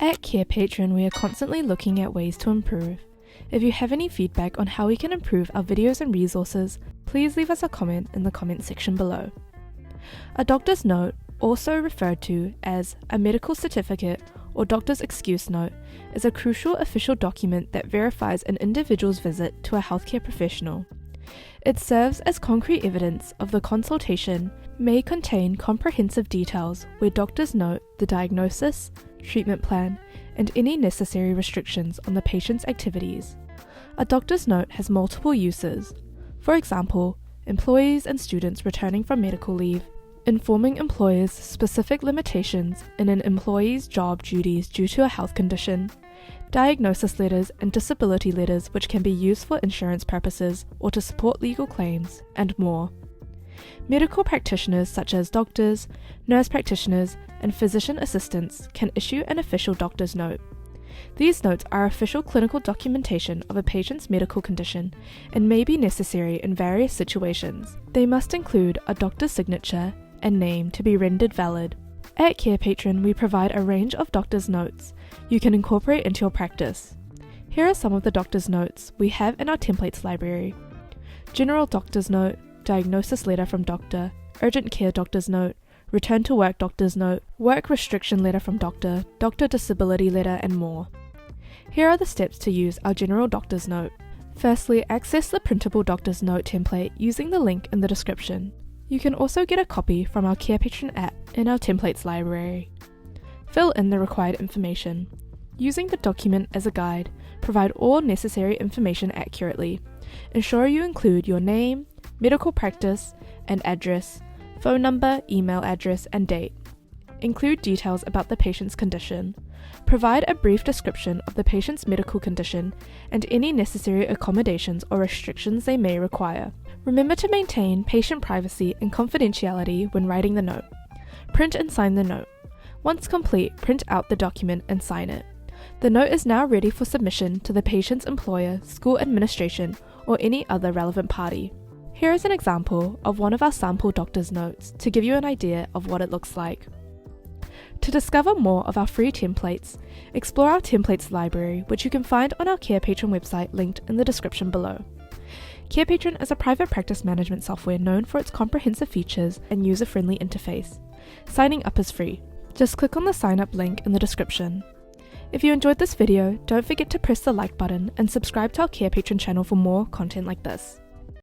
At Carepatron, we are constantly looking at ways to improve. If you have any feedback on how we can improve our videos and resources, please leave us a comment in the comment section below. A doctor's note, also referred to as a medical certificate or doctor's excuse note, is a crucial official document that verifies an individual's visit to a healthcare professional. It serves as concrete evidence of the consultation, may contain comprehensive details where doctors note the diagnosis, treatment plan, and any necessary restrictions on the patient's activities. A doctor's note has multiple uses. For example, employees and students returning from medical leave, informing employers specific limitations in an employee's job duties due to a health condition, diagnosis letters and disability letters which can be used for insurance purposes or to support legal claims, and more. Medical practitioners such as doctors, nurse practitioners, and physician assistants can issue an official doctor's note. These notes are official clinical documentation of a patient's medical condition and may be necessary in various situations. They must include a doctor's signature and name to be rendered valid. At Carepatron, we provide a range of doctor's notes you can incorporate into your practice. Here are some of the doctor's notes we have in our templates library. General doctor's note, diagnosis letter from doctor, urgent care doctor's note, return to work doctor's note, work restriction letter from doctor, doctor disability letter, and more. Here are the steps to use our general doctor's note. Firstly, access the printable doctor's note template using the link in the description. You can also get a copy from our Carepatron app in our templates library. Fill in the required information. Using the document as a guide, provide all necessary information accurately. Ensure you include your name, medical practice and address, phone number, email address, and date. Include details about the patient's condition. Provide a brief description of the patient's medical condition and any necessary accommodations or restrictions they may require. Remember to maintain patient privacy and confidentiality when writing the note. Print and sign the note. Once complete, print out the document and sign it. The note is now ready for submission to the patient's employer, school administration, or any other relevant party. Here is an example of one of our sample doctor's notes to give you an idea of what it looks like. To discover more of our free templates, explore our templates library, which you can find on our Carepatron website linked in the description below. Carepatron is a private practice management software known for its comprehensive features and user-friendly interface. Signing up is free. Just click on the sign up link in the description. If you enjoyed this video, don't forget to press the like button and subscribe to our Carepatron channel for more content like this.